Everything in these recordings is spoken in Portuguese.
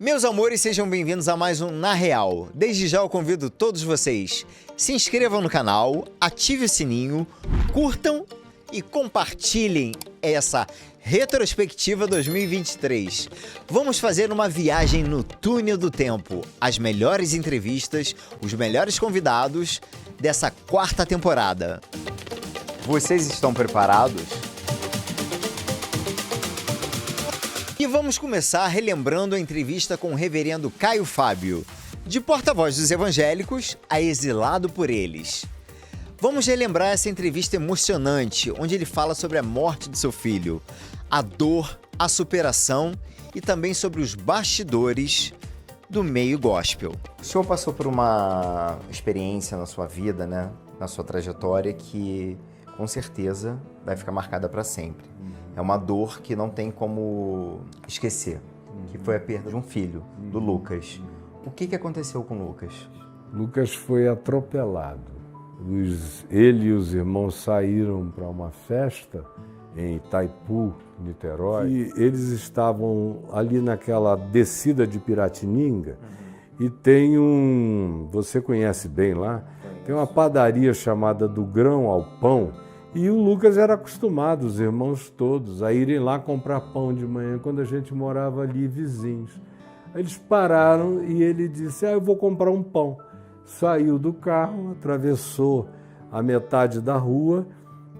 Meus amores, sejam bem-vindos a mais um Na Real. Desde já eu convido todos vocês, se inscrevam no canal, ative o sininho, curtam e compartilhem essa retrospectiva 2023. Vamos fazer uma viagem no túnel do tempo, as melhores entrevistas, os melhores convidados dessa quarta temporada. Vocês estão preparados? E vamos começar relembrando a entrevista com o reverendo Caio Fábio, de porta-voz dos evangélicos a exilado por eles. Vamos relembrar essa entrevista emocionante, onde ele fala sobre a morte de seu filho, a dor, a superação e também sobre os bastidores do meio gospel. O senhor passou por uma experiência na sua vida, né, na sua trajetória, que com certeza vai ficar marcada para sempre. É uma dor que não tem como esquecer, que foi a perda de um filho, do Lucas. O que aconteceu com o Lucas? Lucas foi atropelado. Ele e os irmãos saíram para uma festa em Itaipu, Niterói, e eles estavam ali naquela descida de Piratininga, e tem você conhece bem lá, tem uma padaria chamada Do Grão ao Pão, e o Lucas era acostumado, os irmãos todos, a irem lá comprar pão de manhã, quando a gente morava ali vizinhos. Eles pararam e ele disse, eu vou comprar um pão. Saiu do carro, atravessou a metade da rua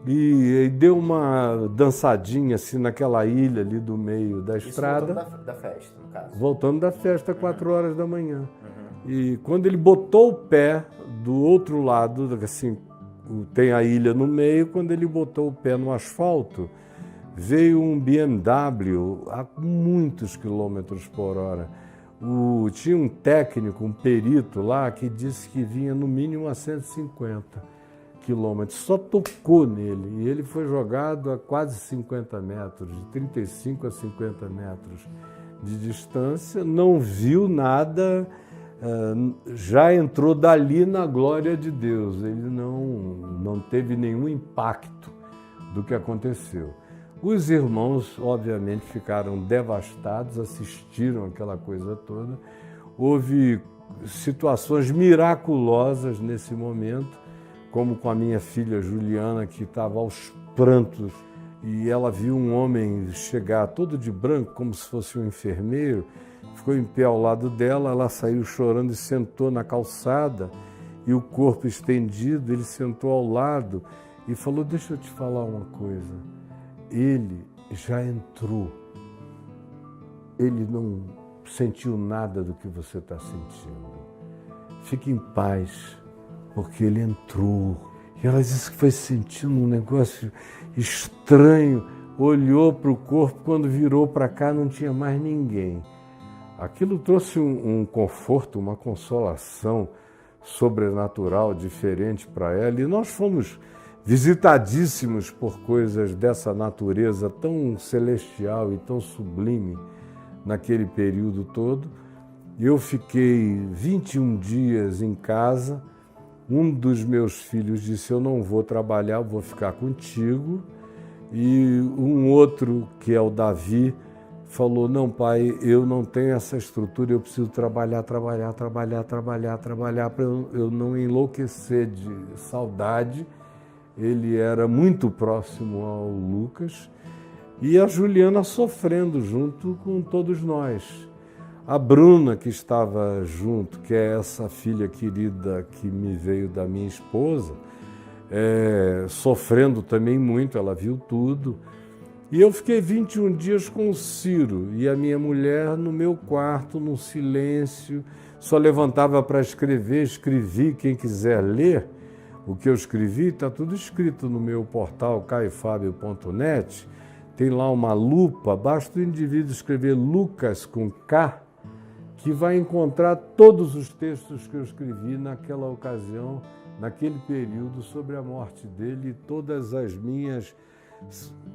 e deu uma dançadinha assim naquela ilha ali do meio da estrada. Voltando da festa, no caso. Voltando da festa, 4 horas da manhã. E quando ele botou o pé do outro lado, assim, tem a ilha no meio, quando ele botou o pé no asfalto, veio um BMW a muitos quilômetros por hora. Tinha um técnico, um perito lá, que disse que vinha no mínimo a 150 quilômetros. Só tocou nele e ele foi jogado a quase 50 metros, de 35 a 50 metros de distância, não viu nada, já entrou dali na glória de Deus. Ele não teve nenhum impacto do que aconteceu. Os irmãos, obviamente, ficaram devastados, assistiram aquela coisa toda. Houve situações miraculosas nesse momento, como com a minha filha Juliana, que estava aos prantos, e ela viu um homem chegar todo de branco, como se fosse um enfermeiro, ficou em pé ao lado dela, ela saiu chorando e sentou na calçada, e o corpo estendido, ele sentou ao lado e falou, deixa eu te falar uma coisa. Ele já entrou, ele não sentiu nada do que você está sentindo. Fique em paz, porque ele entrou. E ela disse que foi sentindo um negócio estranho, olhou para o corpo, quando virou para cá não tinha mais ninguém. Aquilo trouxe um conforto, uma consolação sobrenatural, diferente para ela, e nós fomos visitadíssimos por coisas dessa natureza tão celestial e tão sublime naquele período todo. Eu fiquei 21 dias em casa. Um dos meus filhos disse, eu não vou trabalhar, eu vou ficar contigo. E um outro, que é o Davi, falou, não pai, eu não tenho essa estrutura, eu preciso trabalhar para eu não enlouquecer de saudade. Ele era muito próximo ao Lucas e a Juliana sofrendo junto com todos nós. A Bruna, que estava junto, que é essa filha querida que me veio da minha esposa, sofrendo também muito, ela viu tudo. E eu fiquei 21 dias com o Ciro e a minha mulher no meu quarto, no silêncio, só levantava para escrever, escrevi, quem quiser ler. O que eu escrevi está tudo escrito no meu portal caiofabio.net. Tem lá uma lupa, basta o indivíduo escrever Lucas com K, que vai encontrar todos os textos que eu escrevi naquela ocasião, naquele período, sobre a morte dele e todas as minhas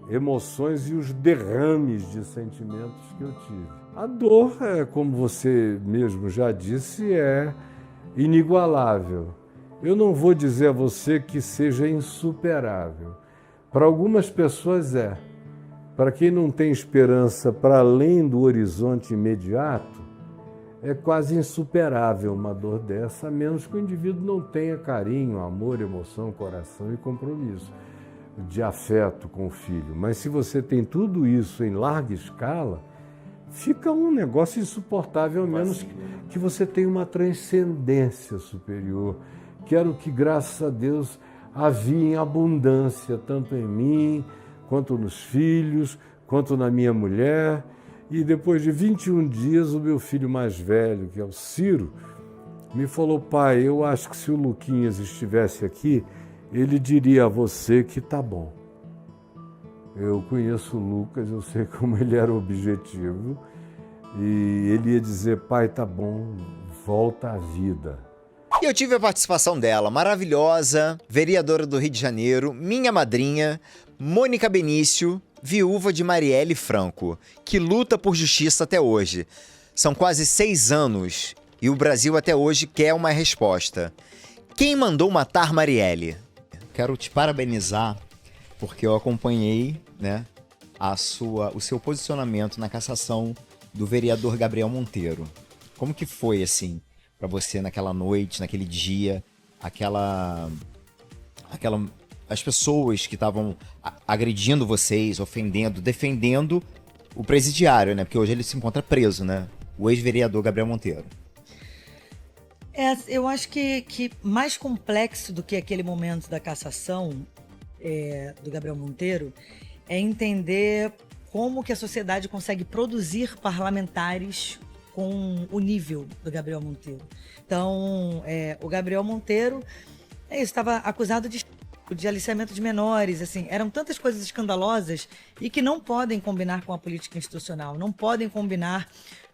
emoções e os derrames de sentimentos que eu tive. A dor, como você mesmo já disse, é inigualável. Eu não vou dizer a você que seja insuperável. Para algumas pessoas Para quem não tem esperança para além do horizonte imediato, é quase insuperável uma dor dessa, a menos que o indivíduo não tenha carinho, amor, emoção, coração e compromisso de afeto com o filho. Mas se você tem tudo isso em larga escala, fica um negócio insuportável, a menos que você tenha uma transcendência superior, que era o que, graças a Deus, havia em abundância, tanto em mim, quanto nos filhos, quanto na minha mulher. E depois de 21 dias, o meu filho mais velho, que é o Ciro, me falou: pai, eu acho que se o Luquinhas estivesse aqui, ele diria a você que tá bom. Eu conheço o Lucas, eu sei como ele era objetivo, e ele ia dizer: pai, tá bom, volta à vida. E eu tive a participação dela, maravilhosa, vereadora do Rio de Janeiro, minha madrinha, Mônica Benício, viúva de Marielle Franco, que luta por justiça até hoje. São quase 6 anos e o Brasil até hoje quer uma resposta. Quem mandou matar Marielle? Quero te parabenizar porque eu acompanhei, né, o seu posicionamento na cassação do vereador Gabriel Monteiro. Como que foi, assim, para você naquela noite, naquele dia, as pessoas que estavam agredindo vocês, ofendendo, defendendo o presidiário, né? Porque hoje ele se encontra preso, né? O ex-vereador Gabriel Monteiro. Eu acho que mais complexo do que aquele momento da cassação do Gabriel Monteiro é entender como que a sociedade consegue produzir parlamentares com o nível do Gabriel Monteiro. Então, o Gabriel Monteiro estava acusado de aliciamento de menores, assim, eram tantas coisas escandalosas e que não podem combinar com a política institucional, não podem combinar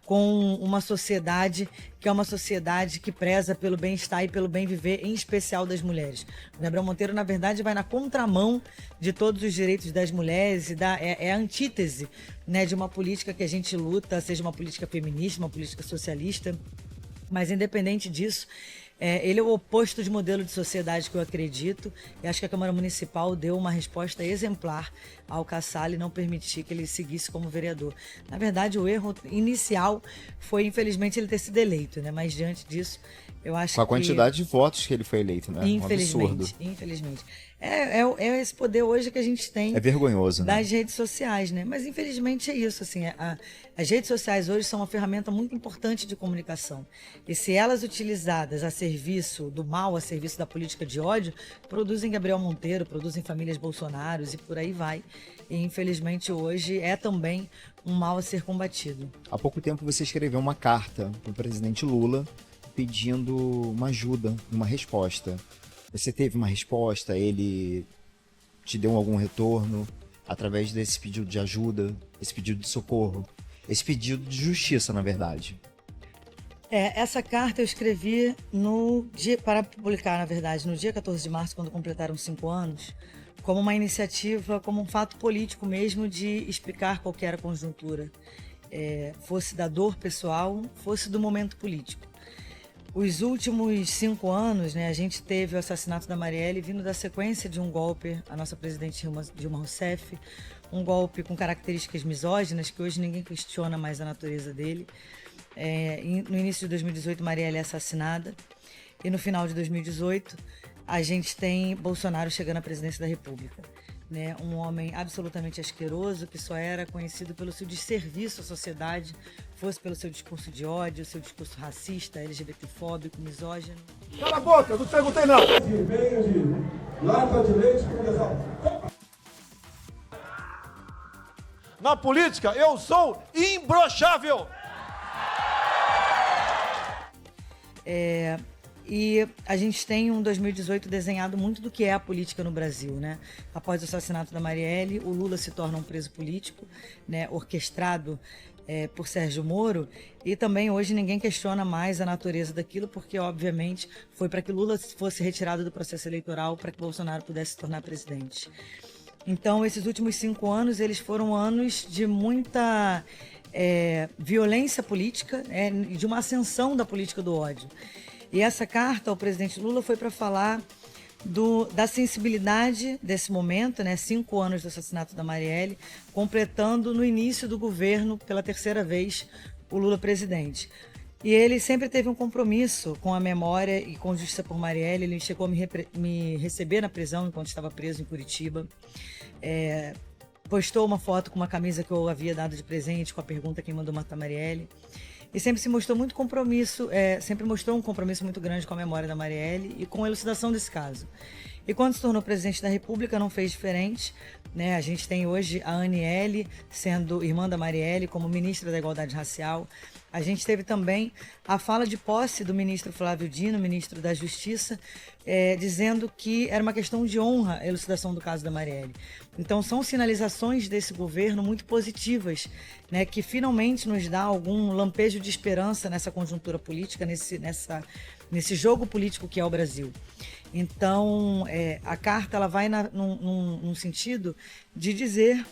com uma sociedade que é uma sociedade que preza pelo bem-estar e pelo bem viver, em especial das mulheres. O Gabriel Monteiro, na verdade, vai na contramão de todos os direitos das mulheres e é a antítese, né, de uma política que a gente luta, seja uma política feminista, uma política socialista, mas independente disso, ele é o oposto de modelo de sociedade que eu acredito, e acho que a Câmara Municipal deu uma resposta exemplar ao caçá-lo e não permitir que ele seguisse como vereador. Na verdade, o erro inicial foi, infelizmente, ele ter sido eleito, né? Mas diante disso, eu acho que... Com a quantidade de votos que ele foi eleito, né? Infelizmente, um absurdo. infelizmente. É esse poder hoje que a gente tem. É vergonhoso, né? Das redes sociais, né? Mas infelizmente é isso, assim, as redes sociais hoje são uma ferramenta muito importante de comunicação. E se elas utilizadas a serviço do mal, a serviço da política de ódio, produzem Gabriel Monteiro, produzem famílias Bolsonaros e por aí vai. E infelizmente hoje é também um mal a ser combatido. Há pouco tempo você escreveu uma carta para o presidente Lula pedindo uma ajuda, uma resposta. Você teve uma resposta? Ele te deu algum retorno através desse pedido de ajuda, esse pedido de socorro, esse pedido de justiça, na verdade? Essa carta eu escrevi para publicar, na verdade, no dia 14 de março, quando completaram 5 anos, como uma iniciativa, como um fato político mesmo, de explicar qual que era a conjuntura, fosse da dor pessoal, fosse do momento político. Os últimos 5 anos, né, a gente teve o assassinato da Marielle vindo da sequência de um golpe, a nossa presidente Dilma Rousseff, um golpe com características misóginas, que hoje ninguém questiona mais a natureza dele. No início de 2018, Marielle é assassinada, e no final de 2018, a gente tem Bolsonaro chegando à presidência da República. Né, um homem absolutamente asqueroso, que só era conhecido pelo seu desserviço à sociedade, fosse pelo seu discurso de ódio, seu discurso racista, LGBTfóbico, misógino. Cala a boca, não te perguntei não. De lata de leite condensado. Na política, eu sou imbrochável. E a gente tem um 2018 desenhado muito do que é a política no Brasil, né? Após o assassinato da Marielle, o Lula se torna um preso político, né? Orquestrado por Sérgio Moro, e também hoje ninguém questiona mais a natureza daquilo, porque obviamente foi para que Lula fosse retirado do processo eleitoral para que Bolsonaro pudesse se tornar presidente. Então, esses últimos 5 anos, eles foram anos de muita violência política, de uma ascensão da política do ódio. E essa carta ao presidente Lula foi para falar da sensibilidade desse momento, né? 5 anos do assassinato da Marielle, completando no início do governo, pela 3ª vez, o Lula presidente. E ele sempre teve um compromisso com a memória e com justiça por Marielle. Ele chegou a me receber na prisão enquanto estava preso em Curitiba. Postou uma foto com uma camisa que eu havia dado de presente com a pergunta quem mandou matar Marielle. E sempre se mostrou muito compromisso, sempre mostrou um compromisso muito grande com a memória da Marielle e com a elucidação desse caso. E quando se tornou presidente da República, não fez diferente, né? A gente tem hoje a Aniele sendo irmã da Marielle como ministra da Igualdade Racial. A gente teve também a fala de posse do ministro Flávio Dino, ministro da Justiça, dizendo que era uma questão de honra a elucidação do caso da Marielle. Então são sinalizações desse governo muito positivas, né, que finalmente nos dá algum lampejo de esperança nessa conjuntura política, nesse jogo político que é o Brasil. Então, a carta ela vai num sentido de dizer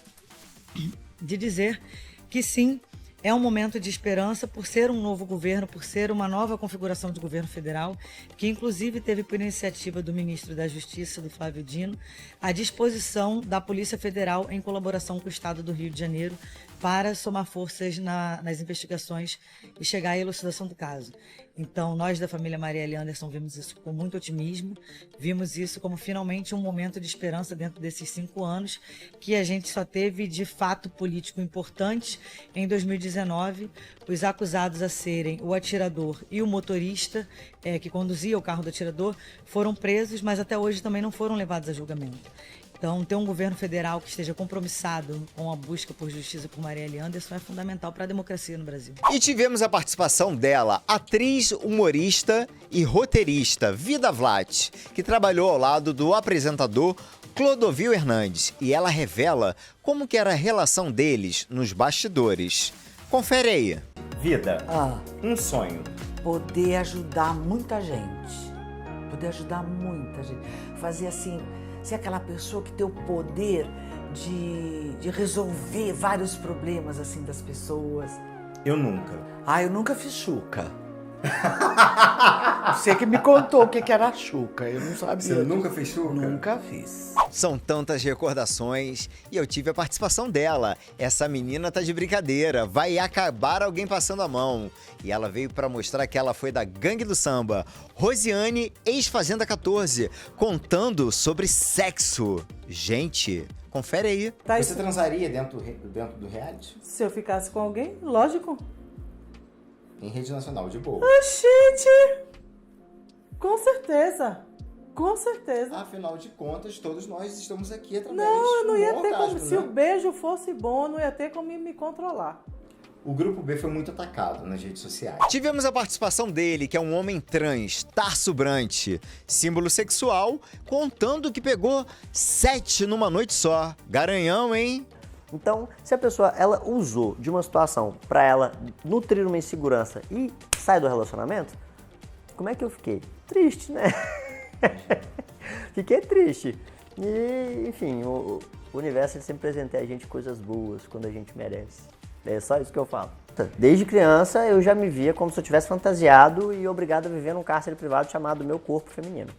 que sim, é um momento de esperança por ser um novo governo, por ser uma nova configuração de governo federal, que inclusive teve por iniciativa do ministro da Justiça, do Flávio Dino, a disposição da Polícia Federal em colaboração com o Estado do Rio de Janeiro para somar forças nas investigações e chegar à elucidação do caso. Então, nós da família Marielle Anderson vimos isso com muito otimismo, vimos isso como finalmente um momento de esperança dentro desses 5 anos, que a gente só teve de fato político importante em 2019, os acusados a serem o atirador e o motorista que conduzia o carro do atirador foram presos, mas até hoje também não foram levados a julgamento. Então, ter um governo federal que esteja compromissado com a busca por justiça por Marielle Anderson é fundamental para a democracia no Brasil. E tivemos a participação dela, atriz, humorista e roteirista Vida Vlat, que trabalhou ao lado do apresentador Clodovil Hernandes. E ela revela como que era a relação deles nos bastidores. Confere aí. Vida, um sonho. Poder ajudar muita gente. Fazer assim, ser aquela pessoa que tem o poder de resolver vários problemas assim das pessoas. Eu nunca. Eu nunca fiz chuca. Você que me contou o que era chuca, eu não sabia. Você nunca fez chuca? Nunca fiz. São tantas recordações e eu tive a participação dela. Essa menina tá de brincadeira, vai acabar alguém passando a mão. E ela veio pra mostrar que ela foi da gangue do samba, Rosiane, ex-Fazenda 14, contando sobre sexo. Gente, confere aí. Você transaria dentro do reality? Se eu ficasse com alguém, lógico. Em rede nacional, de boa. Gente! Com certeza. Com certeza. Afinal de contas, todos nós estamos aqui através Não, eu não ia do ter orgasmo, como. né? Se o beijo fosse bom, não ia ter como me controlar. O Grupo B foi muito atacado nas redes sociais. Tivemos a participação dele, que é um homem trans, Tarso Brant, símbolo sexual, contando que pegou 7 numa noite só. Garanhão, hein? Então, se a pessoa ela usou de uma situação para ela nutrir uma insegurança e sai do relacionamento, como é que eu fiquei? Triste, né? Fiquei triste. E, enfim, o universo ele sempre presenteia a gente coisas boas quando a gente merece. É só isso que eu falo. Desde criança eu já me via como se eu tivesse fantasiado e obrigado a viver num cárcere privado chamado Meu Corpo Feminino.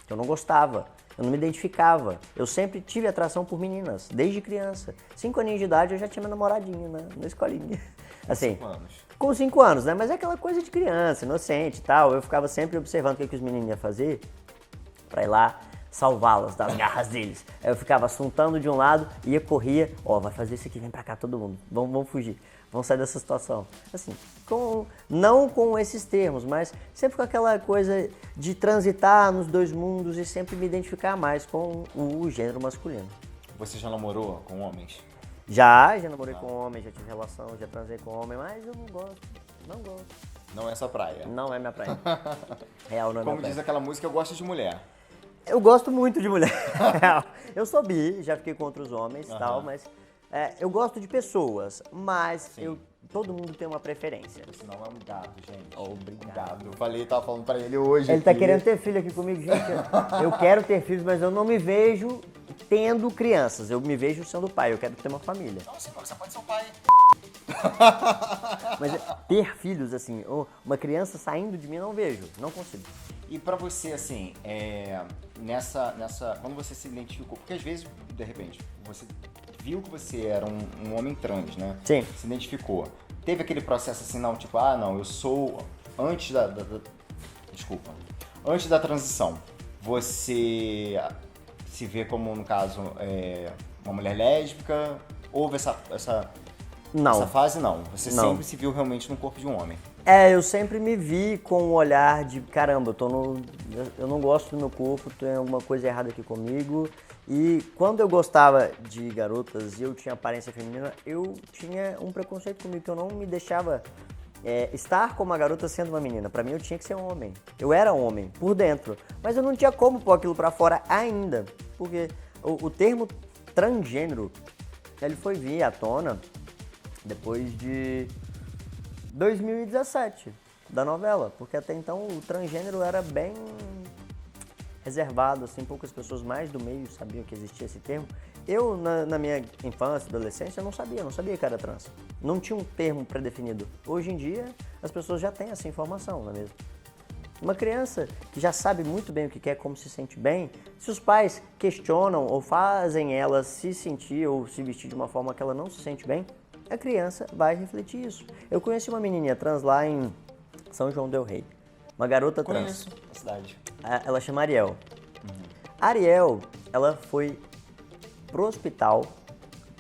Eu não gostava. Eu não me identificava. Eu sempre tive atração por meninas, desde criança. 5 aninhos de idade eu já tinha minha namoradinha na escolinha. Assim, 5 anos. Com 5 anos, né? Mas é aquela coisa de criança, inocente e tal. Eu ficava sempre observando o que os meninos iam fazer pra ir lá salvá-las das garras deles. Aí eu ficava assuntando de um lado, corria, vai fazer isso aqui, vem pra cá todo mundo. Vamos fugir. Vamos sair dessa situação. Assim, não com esses termos, mas sempre com aquela coisa de transitar nos dois mundos e sempre me identificar mais com o gênero masculino. Você já namorou com homens? Já namorei com homem, já tive relação, já transei com homem, mas eu não gosto. Não é essa praia. Não é minha praia. Real não é minha praia. Como diz aquela música, eu gosto de mulher. Eu gosto muito de mulher. Eu sou bi, já fiquei com outros homens e tal, mas eu gosto de pessoas, mas todo mundo tem uma preferência. Você não é um gado, gente. Obrigado. Eu tava falando pra ele hoje. Ele tá querendo ter filho aqui comigo, gente. Eu quero ter filhos, mas eu não me vejo tendo crianças. Eu me vejo sendo pai, eu quero ter uma família. Não, você pode ser um pai. Mas ter filhos, assim, uma criança saindo de mim, eu não vejo, não consigo. E pra você, assim, quando você se identificou, porque às vezes, de repente, você viu que você era um homem trans, né? Sim. Se identificou. Teve aquele processo assim, não, tipo, não, eu sou antes desculpa. Antes da transição, você se vê como, no caso, uma mulher lésbica? Houve essa fase? Não. Você sempre se viu realmente no corpo de um homem? Eu sempre me vi com um olhar de, caramba, eu não gosto do meu corpo, tem alguma coisa errada aqui comigo. E quando eu gostava de garotas e eu tinha aparência feminina, eu tinha um preconceito comigo, que eu não me deixava estar como uma garota sendo uma menina. Pra mim eu tinha que ser um homem. Eu era um homem, por dentro. Mas eu não tinha como pôr aquilo pra fora ainda. Porque o termo transgênero, ele foi vir à tona depois de 2017, da novela. Porque até então o transgênero era bem reservado, assim, poucas pessoas mais do meio sabiam que existia esse termo. Eu, na minha infância, adolescência, não sabia que era trans. Não tinha um termo pré-definido. Hoje em dia, as pessoas já têm essa informação, não é mesmo? Uma criança que já sabe muito bem o que quer, como se sente bem, se os pais questionam ou fazem ela se sentir ou se vestir de uma forma que ela não se sente bem, a criança vai refletir isso. Eu conheci uma menininha trans lá em São João del Rei. Uma garota trans. Conheço a cidade. Ela chama Ariel. Ariel, ela foi pro hospital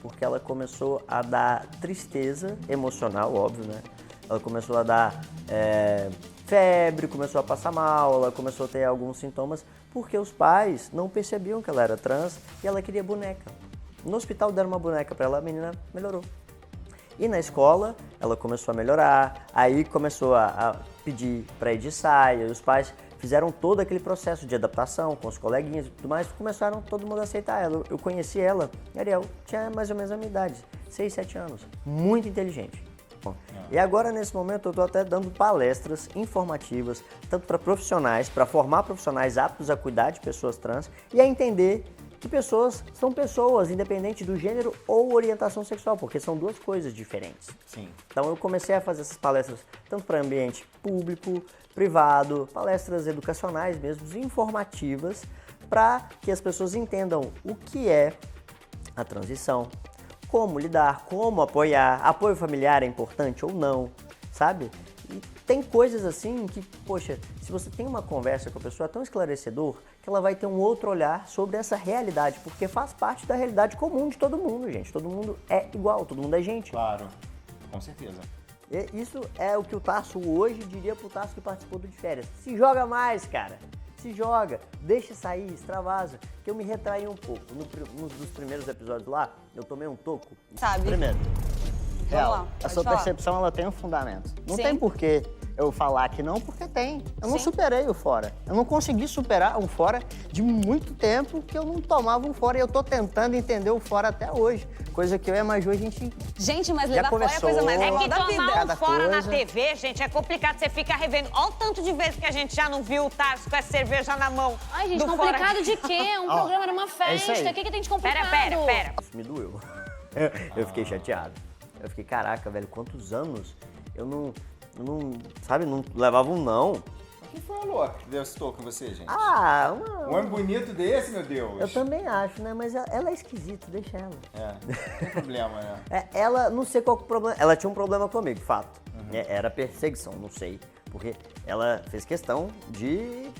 porque ela começou a dar tristeza emocional, óbvio, né? Ela começou a dar febre, começou a passar mal, ela começou a ter alguns sintomas porque os pais não percebiam que ela era trans e ela queria boneca. No hospital deram uma boneca pra ela, a menina melhorou. E na escola, ela começou a melhorar, aí começou a pedir para ir de saia, e os pais fizeram todo aquele processo de adaptação com os coleguinhas e tudo mais, começaram todo mundo a aceitar ela. Eu conheci ela, Ariel tinha mais ou menos a minha idade, 6, 7 anos, muito inteligente. E agora, nesse momento, eu estou até dando palestras informativas, tanto para profissionais, para formar profissionais aptos a cuidar de pessoas trans e a entender que pessoas são pessoas, independente do gênero ou orientação sexual, porque são duas coisas diferentes. Sim. Então eu comecei a fazer essas palestras tanto para ambiente público, privado, palestras educacionais mesmo, informativas, para que as pessoas entendam o que é a transição, como lidar, como apoiar, apoio familiar é importante ou não, sabe? E tem coisas assim que, poxa, se você tem uma conversa com a pessoa, é tão esclarecedor que ela vai ter um outro olhar sobre essa realidade, porque faz parte da realidade comum de todo mundo, gente. Todo mundo é igual, todo mundo é gente. Claro, com certeza. E isso é o que o Tasso hoje diria pro Tasso que participou do De Férias. Se joga mais, cara. Se joga, deixa sair, extravasa. Que eu me retraí um pouco. Nos dos primeiros episódios lá, eu tomei um toco. Sabe? Primeiro, real, a pode sua falar. percepção ela tem um fundamento. Não Sim. tem porquê eu falar que não, porque tem. Eu não Sim. superei o fora. Eu não consegui superar um fora de muito tempo que eu não tomava um fora. E eu tô tentando entender o fora até hoje. Coisa que eu e a Maju, a gente Gente, mas já levar fora é a coisa mais conversou. legal É que da vida. tomar Cada um fora na coisa. TV, gente, é complicado. Você fica revendo. Olha o tanto de vezes que a gente já não viu o Tarso com essa cerveja na mão. Ai, gente, do complicado fora. de quê? Um programa numa isso aí. festa. O que tem de complicado? Pera. Isso me doeu. Eu fiquei chateado. Eu fiquei, caraca, velho, quantos anos eu não sabe, não levava um não. Quem foi a louca que deu esse toco em você, gente? Um homem bonito desse, meu Deus. Eu também acho, né? Mas ela é esquisita, deixa ela. Não tem problema, né? Ela, não sei qual que é o problema. Ela tinha um problema comigo, fato. Era perseguição, não sei. Porque ela fez questão de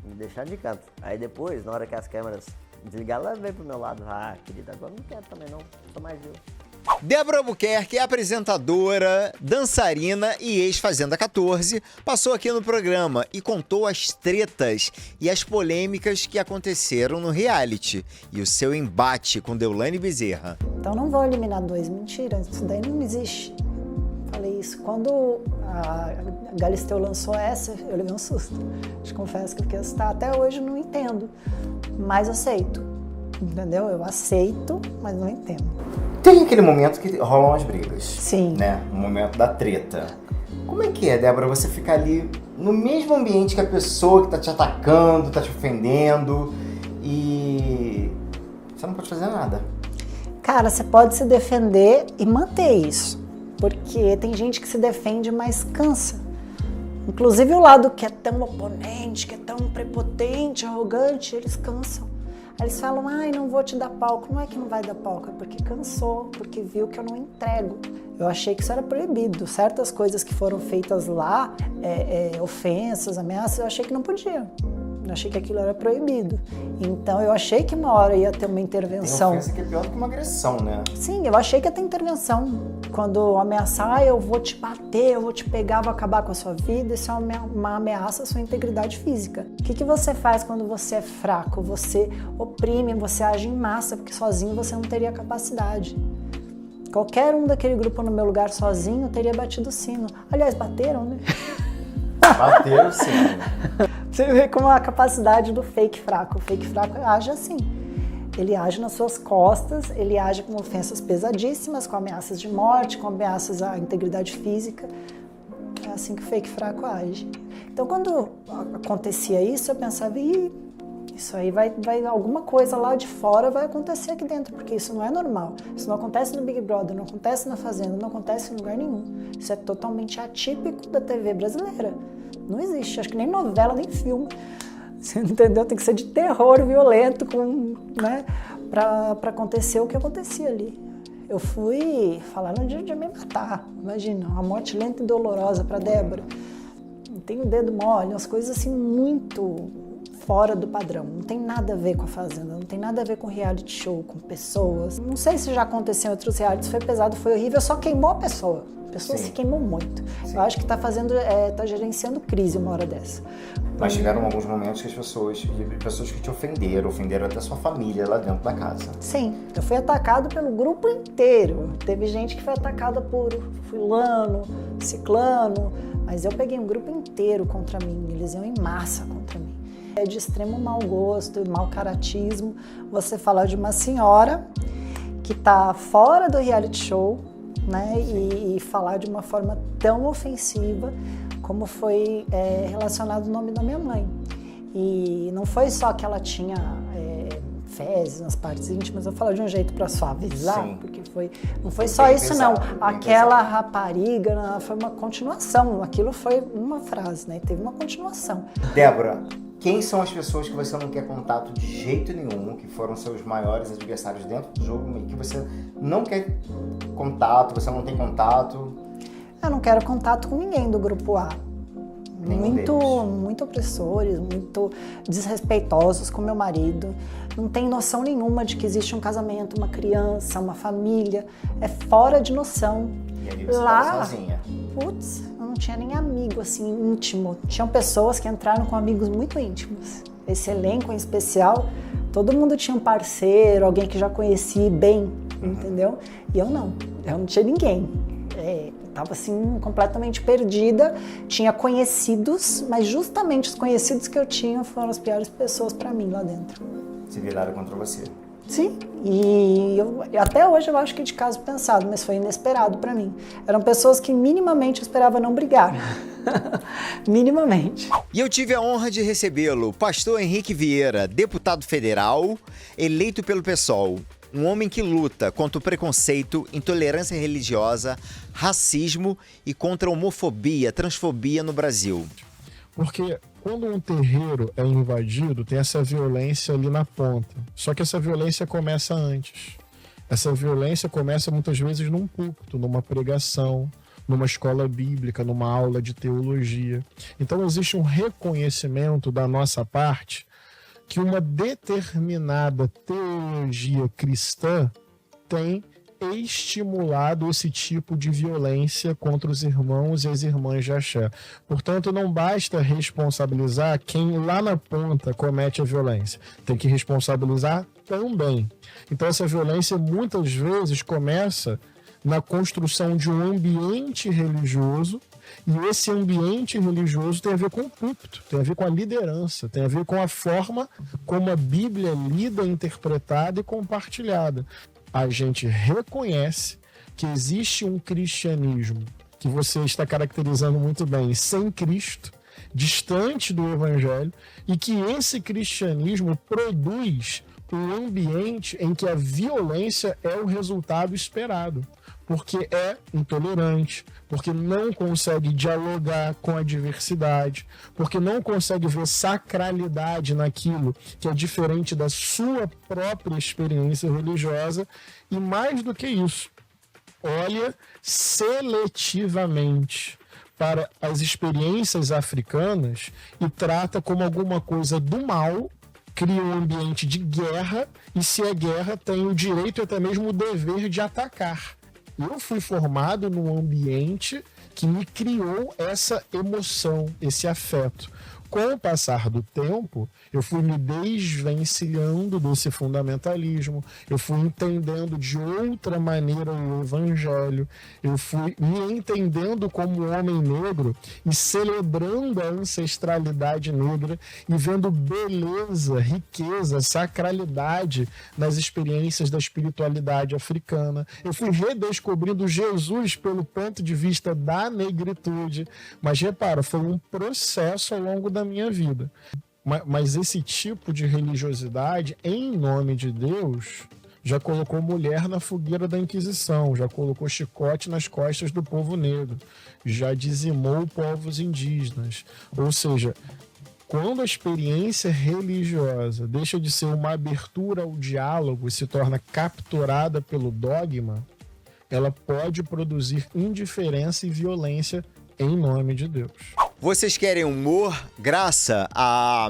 me deixar de canto. Aí depois, na hora que as câmeras desligaram, ela veio pro meu lado. Ah, querida, agora não quero também não. Sou mais eu. Débora Albuquerque é apresentadora, dançarina e ex-Fazenda 14, passou aqui no programa e contou as tretas e as polêmicas que aconteceram no reality e o seu embate com Deolane Bezerra. Então não vou eliminar 2, mentira, isso daí não existe. Falei isso. Quando a Galisteu lançou essa, eu levei um susto. Te confesso que eu fiquei assustada. Até hoje eu não entendo, mas aceito, entendeu? Eu aceito, mas não entendo. Tem aquele momento que rolam as brigas. Sim. Né? O momento da treta. Como é que é, Débora, você ficar ali no mesmo ambiente que a pessoa que tá te atacando, tá te ofendendo e você não pode fazer nada? Cara, você pode se defender e manter isso, porque tem gente que se defende, mas cansa. Inclusive o lado que é tão oponente, que é tão prepotente, arrogante, eles cansam. Aí eles falam, ai, não vou te dar palco. Não é que não vai dar palco, é porque cansou, porque viu que eu não entrego. Eu achei que isso era proibido. Certas coisas que foram feitas lá, ofensas, ameaças, eu achei que não podia. Eu achei que aquilo era proibido. Então eu achei que uma hora ia ter uma intervenção. Tem ofensa que é pior do que uma agressão, né? Sim, eu achei que ia ter intervenção. Quando ameaçar, eu vou te bater, eu vou te pegar, vou acabar com a sua vida, isso é uma ameaça à sua integridade física. O que você faz quando você é fraco? Você oprime, você age em massa, porque sozinho você não teria capacidade. Qualquer um daquele grupo no meu lugar sozinho teria batido o sino. Aliás, bateram, né? Bateram sim. Você vê como a capacidade do fake fraco. O fake fraco age assim. Ele age nas suas costas, ele age com ofensas pesadíssimas, com ameaças de morte, com ameaças à integridade física. É assim que o fake fraco age. Então, quando acontecia isso, eu pensava, isso aí vai alguma coisa lá de fora vai acontecer aqui dentro, porque isso não é normal. Isso não acontece no Big Brother, não acontece na Fazenda, não acontece em lugar nenhum. Isso é totalmente atípico da TV brasileira. Não existe, acho que nem novela, nem filme. Você entendeu? Tem que ser de terror violento, né, para acontecer o que acontecia ali. Eu fui falar no dia de me matar. Imagina, uma morte lenta e dolorosa para Débora. Não tem o dedo mole, umas coisas assim muito fora do padrão. Não tem nada a ver com a Fazenda, não tem nada a ver com reality show, com pessoas. Não sei se já aconteceu em outros realities, foi pesado, foi horrível, só queimou a pessoa. A pessoa se queimou muito. Sim. Eu acho que tá gerenciando crise uma hora dessa. Mas tiveram alguns momentos que as pessoas que te ofenderam até sua família lá dentro da casa. Sim, eu fui atacado pelo grupo inteiro. Teve gente que foi atacada por fulano, ciclano, mas eu peguei um grupo inteiro contra mim, eles iam em massa contra mim. É de extremo mau gosto e mau caratismo você falar de uma senhora que tá fora do reality show, né, e falar de uma forma tão ofensiva como foi relacionado o nome da minha mãe. E não foi só que ela tinha fezes nas partes íntimas, eu falo de um jeito para suavizar, sim, porque não foi só isso pesado, não. Aquela rapariga foi uma continuação, aquilo foi uma frase, né? Teve uma continuação. Débora, quem são as pessoas que você não quer contato de jeito nenhum, que foram seus maiores adversários dentro do jogo e que você não quer contato, você não tem contato? Eu não quero contato com ninguém do grupo A. Muito opressores, muito desrespeitosos com meu marido. Não tem noção nenhuma de que existe um casamento, uma criança, uma família. É fora de noção. E ali você estava sozinha? Putz, eu não tinha nem amigo assim íntimo. Tinham pessoas que entraram com amigos muito íntimos. Esse elenco em especial, todo mundo tinha um parceiro, alguém que já conhecia bem, entendeu? E eu não tinha ninguém. Estava assim completamente perdida, tinha conhecidos, mas justamente os conhecidos que eu tinha foram as piores pessoas para mim lá dentro. Se viraram contra você? Sim, e até hoje eu acho que de caso pensado, mas foi inesperado para mim. Eram pessoas que minimamente eu esperava não brigar. Minimamente. E eu tive a honra de recebê-lo, pastor Henrique Vieira, deputado federal, eleito pelo PSOL. Um homem que luta contra o preconceito, intolerância religiosa, racismo e contra a homofobia, transfobia no Brasil. Porque quando um terreiro é invadido, tem essa violência ali na ponta. Só que essa violência começa antes. Essa violência começa muitas vezes num púlpito, numa pregação, numa escola bíblica, numa aula de teologia. Então existe um reconhecimento da nossa parte que uma determinada teologia cristã tem estimulado esse tipo de violência contra os irmãos e as irmãs de axé. Portanto, não basta responsabilizar quem lá na ponta comete a violência. Tem que responsabilizar também. Então, essa violência muitas vezes começa na construção de um ambiente religioso, e esse ambiente religioso tem a ver com o púlpito, tem a ver com a liderança, tem a ver com a forma como a Bíblia é lida, interpretada e compartilhada. A gente reconhece que existe um cristianismo que você está caracterizando muito bem, sem Cristo, distante do Evangelho, e que esse cristianismo produz um ambiente em que a violência é o resultado esperado. porque é intolerante, porque não consegue dialogar com a diversidade, porque não consegue ver sacralidade naquilo que é diferente da sua própria experiência religiosa, e mais do que isso, olha seletivamente para as experiências africanas e trata como alguma coisa do mal, cria um ambiente de guerra, e se é guerra tem o direito e até mesmo o dever de atacar. Eu fui formado num ambiente que me criou essa emoção, esse afeto. Com o passar do tempo, eu fui me desvencilhando desse fundamentalismo, eu fui entendendo de outra maneira o evangelho, eu fui me entendendo como homem negro e celebrando a ancestralidade negra e vendo beleza, riqueza, sacralidade nas experiências da espiritualidade africana. Eu fui redescobrindo Jesus pelo ponto de vista da negritude, mas repara, foi um processo ao longo da minha vida. Mas esse tipo de religiosidade, em nome de Deus, já colocou mulher na fogueira da Inquisição, já colocou chicote nas costas do povo negro, já dizimou povos indígenas. Ou seja, quando a experiência religiosa deixa de ser uma abertura ao diálogo e se torna capturada pelo dogma, ela pode produzir indiferença e violência em nome de Deus. Vocês querem humor? Graça?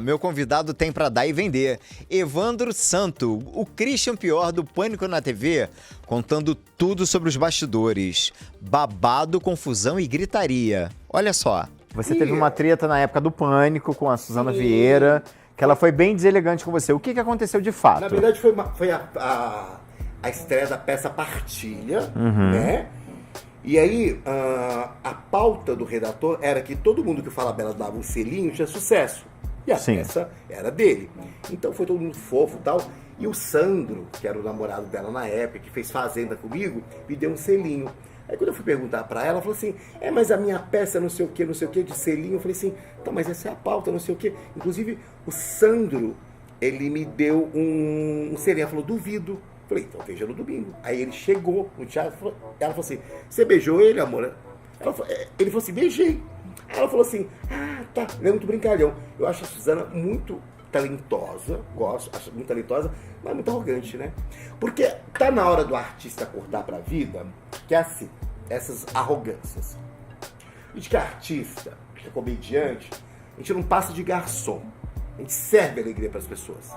Meu convidado tem pra dar e vender. Evandro Santo, o Christian Pior do Pânico na TV, contando tudo sobre os bastidores. Babado, confusão e gritaria. Olha só. Você teve uma treta na época do Pânico com a Suzana Vieira, que ela foi bem deselegante com você. O que aconteceu de fato? Na verdade, foi a estreia da peça Partilha, né? E aí, a pauta do redator era que todo mundo que fala Bela dava um selinho tinha sucesso. E a peça era dele. Então foi todo mundo fofo e tal. E o Sandro, que era o namorado dela na época, que fez Fazenda comigo, me deu um selinho. Aí quando eu fui perguntar pra ela, ela falou assim, mas a minha peça não sei o que, de selinho. Eu falei assim, tá, mas essa é a pauta, não sei o que. Inclusive, o Sandro, ele me deu um selinho. Ela falou, duvido. Falei, então veja no domingo. Aí ele chegou no teatro, ela falou assim, você beijou ele, amor? Ele falou assim, beijei. Ela falou assim, tá, ele é muito brincalhão. Eu acho a Suzana muito talentosa, acho muito talentosa, mas muito arrogante, né? Porque tá na hora do artista acordar pra vida, que é assim, essas arrogâncias. E de que artista, que é comediante, a gente não passa de garçom. A gente serve alegria pras pessoas.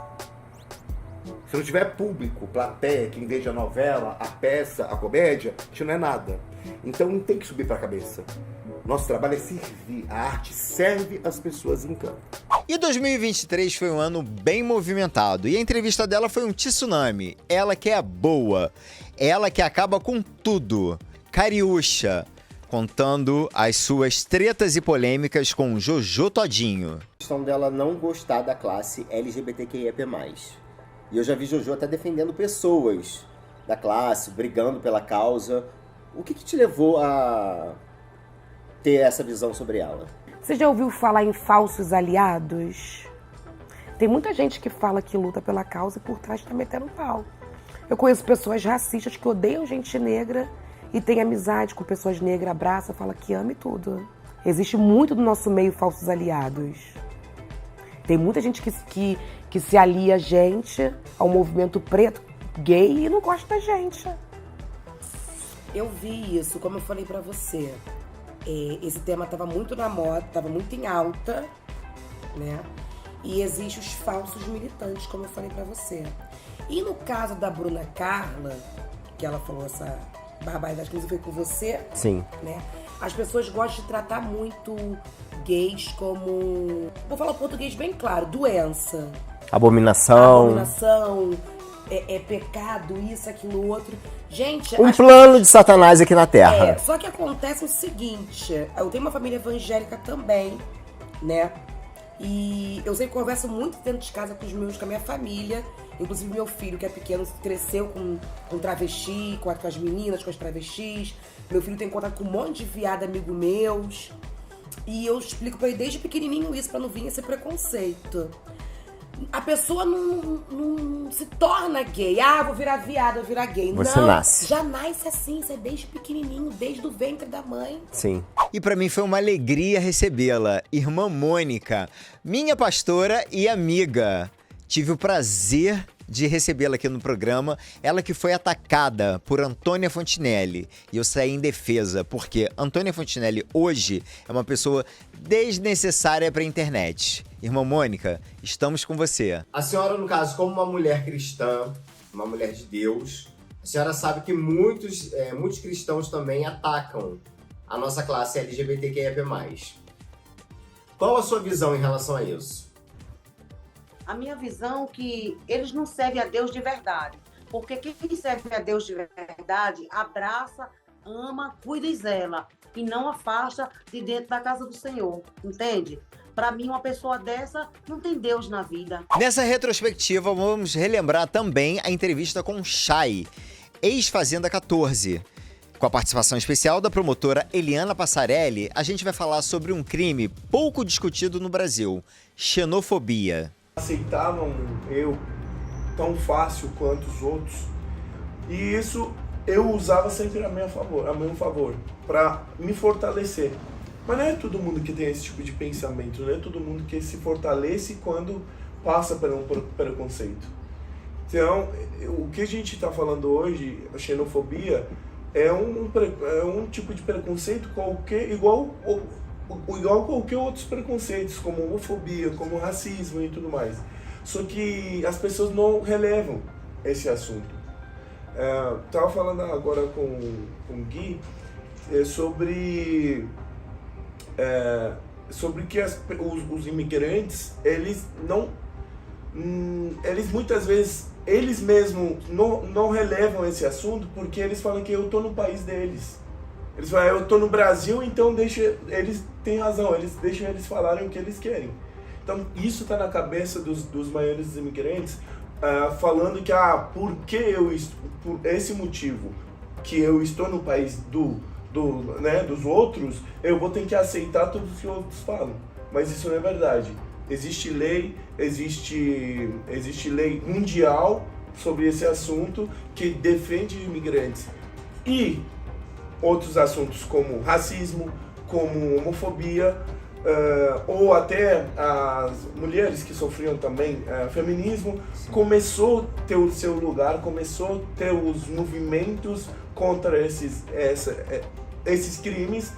Se não tiver público, plateia, quem veja a novela, a peça, a comédia, a gente não é nada. Então não tem que subir pra cabeça. Nosso trabalho é servir. A arte serve as pessoas em campo. E 2023 foi um ano bem movimentado. E a entrevista dela foi um tsunami. Ela que é a boa. Ela que acaba com tudo. Cariúcha. Contando as suas tretas e polêmicas com Jojo Todinho. A questão dela não gostar da classe LGBTQIAP+. E eu já vi Jojo até defendendo pessoas da classe, brigando pela causa. O que te levou a ter essa visão sobre ela? Você já ouviu falar em falsos aliados? Tem muita gente que fala que luta pela causa e por trás tá metendo pau. Eu conheço pessoas racistas que odeiam gente negra e tem amizade com pessoas negras, abraça, fala que ama e tudo. Existe muito do nosso meio falsos aliados. Tem muita gente que se alia a gente ao movimento preto, gay, e não gosta da gente. Eu vi isso, como eu falei pra você. Esse tema tava muito na moda, tava muito em alta, né? E existem os falsos militantes, como eu falei pra você. E no caso da Bruna Carla, que ela falou essa barbaridade que foi com você, sim, né? As pessoas gostam de tratar muito gays como, vou falar o português bem claro, doença. Abominação, é pecado, isso, aquilo, outro. Gente, um plano de Satanás aqui na Terra. Só que acontece o seguinte, eu tenho uma família evangélica também, né? E eu sempre converso muito dentro de casa com a minha família. Inclusive meu filho, que é pequeno, cresceu com travesti, com as meninas, com as travestis. Meu filho tem contato com um monte de viado amigo meus. E eu explico pra ele desde pequenininho isso, pra não vir esse preconceito. A pessoa não se torna gay. Ah, vou virar viado, vou virar gay. Você não, nasce. já nasce assim, você é desde pequenininho, desde o ventre da mãe. Sim. E para mim foi uma alegria recebê-la, irmã Mônica, minha pastora e amiga. Tive o prazer de recebê-la aqui no programa, ela que foi atacada por Antônia Fontinelli. E eu saí em defesa, porque Antônia Fontinelli hoje é uma pessoa desnecessária para a internet. Irmã Mônica, estamos com você. A senhora, no caso, como uma mulher cristã, uma mulher de Deus, a senhora sabe que muitos cristãos também atacam a nossa classe LGBTQIA+. Qual a sua visão em relação a isso? A minha visão é que eles não servem a Deus de verdade. Porque quem serve a Deus de verdade abraça, ama, cuida e zela. E não afasta de dentro da casa do Senhor. Entende? Para mim, uma pessoa dessa não tem Deus na vida. Nessa retrospectiva, vamos relembrar também a entrevista com Chay, ex-Fazenda 14. Com a participação especial da promotora Eliana Passarelli, a gente vai falar sobre um crime pouco discutido no Brasil: xenofobia. Aceitavam eu tão fácil quanto os outros, e isso eu usava sempre a meu favor, para me fortalecer. Mas não é todo mundo que tem esse tipo de pensamento, não é todo mundo que se fortalece quando passa por um preconceito. Então, o que a gente está falando hoje, a xenofobia, é um tipo de preconceito igual qualquer outros preconceitos, como homofobia, como racismo e tudo mais. Só que as pessoas não relevam esse assunto. Estava falando agora com o Gui sobre que os imigrantes, eles muitas vezes, eles mesmos não relevam esse assunto, porque eles falam que eu estou no país deles. Eles falam, eu estou no Brasil, então eles têm razão, deixam eles falarem o que eles querem. Então isso está na cabeça dos maiores imigrantes, falando que por esse motivo que eu estou no país dos outros, eu vou ter que aceitar tudo que os outros falam. Mas isso não é verdade. Existe lei mundial sobre esse assunto que defende imigrantes. E outros assuntos como racismo, como homofobia, ou até as mulheres que sofriam também feminismo, começou a ter o seu lugar, começou a ter os movimentos contra esses crimes.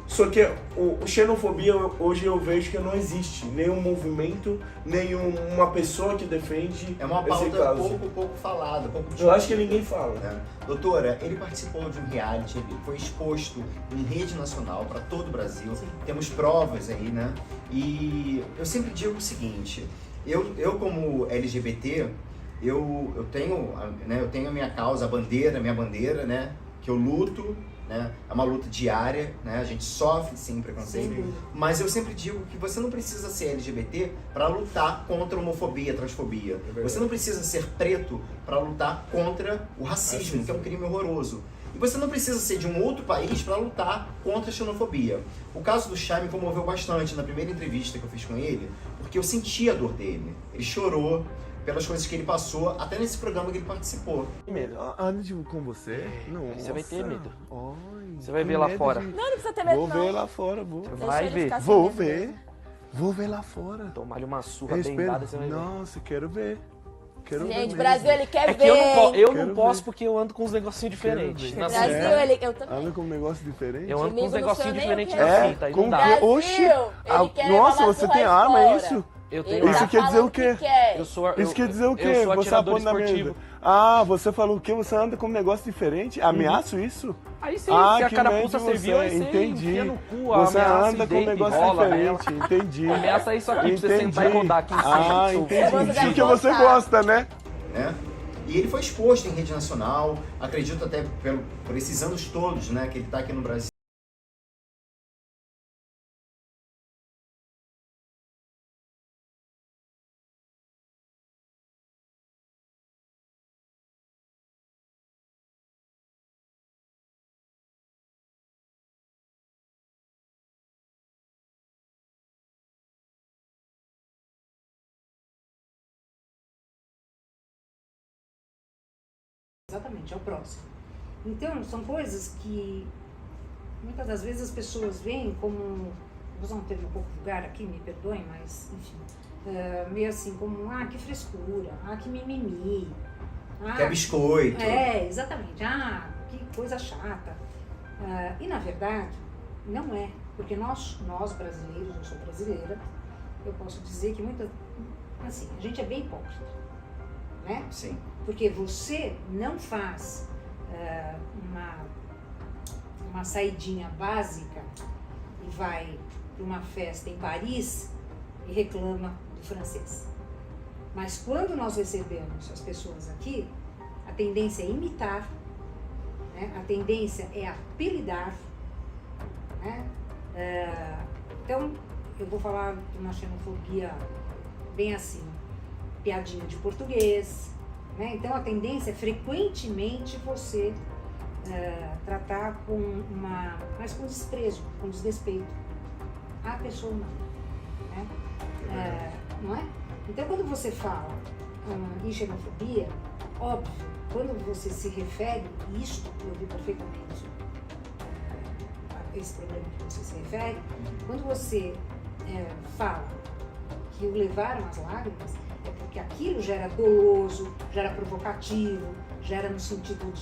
Só que a xenofobia hoje eu vejo que não existe nenhum movimento, nenhuma pessoa que defende. É uma pauta pouco falada, pouco discutida. Eu acho que ninguém fala. Doutora, ele participou de um reality, ele foi exposto em rede nacional para todo o Brasil. Sim. Temos provas aí, né? E eu sempre digo o seguinte, eu como LGBT, eu tenho a minha causa, minha bandeira, né? Que eu luto. Né? É uma luta diária, né? A gente sofre sim preconceito, sim. Mas eu sempre digo que você não precisa ser LGBT para lutar contra a homofobia, a transfobia. Você não precisa ser preto para lutar contra o racismo, que é um crime horroroso. E você não precisa ser de um outro país para lutar contra a xenofobia. O caso do Chay me comoveu bastante na primeira entrevista que eu fiz com ele, porque eu senti a dor dele. Ele chorou pelas coisas que ele passou, até nesse programa que ele participou. Medo. Ande com você? Não. Você vai ter medo. Oi, você vai ver lá fora. Não precisa ter medo, vou ver lá fora, vou. Vai ver. Vou ver. Vou ver lá fora. Tomar-lhe uma surra bem dada, você vai ver. Nossa, quero ver. Gente, Brasil, ele quer ver. Eu não posso porque eu ando com uns negocinhos diferentes. Brasil, eu também. Anda com um negócio diferente? Eu ando com uns negocinhos diferentes na fita. Aí não dá. Oxi! Nossa, você tem arma, é isso? Eu tenho isso quer dizer o quê? Isso quer dizer o quê? Você aponta na mesa. Você falou o quê? Você anda com um negócio diferente? Ameaço isso? Aí sim, se a carapuça serviu, aí você entendi. No cu, você anda com um negócio diferente, entendi. Ameaça isso aqui pra você sentar e rodar aqui em cima. Entendi. Porque você gosta, né? E ele foi exposto em rede nacional, acredito até por esses anos todos, né, que ele está aqui no Brasil. Exatamente, é o próximo. Então, são coisas que muitas das vezes as pessoas veem como, vou usar um termo um pouco vulgar aqui, me perdoem, mas enfim, meio assim como, que frescura, que mimimi. Que é biscoito. Exatamente, que coisa chata. E na verdade, não é, porque nós brasileiros, eu sou brasileira, eu posso dizer que assim, a gente é bem hipócrita, né? Sim. Porque você não faz uma saidinha básica e vai para uma festa em Paris e reclama do francês. Mas quando nós recebemos as pessoas aqui, a tendência é imitar, né? A tendência é apelidar, né? Então, eu vou falar de uma xenofobia bem assim, piadinha de português, né? Então, a tendência é frequentemente você tratar mas com desprezo, com desrespeito a pessoa humana, né? Não é? Então, quando você fala em xenofobia, óbvio, quando você se refere, isto eu vi perfeitamente a esse problema que você se refere, quando você fala que o levaram às lágrimas, é porque aquilo já era doloso, já era provocativo, já era no sentido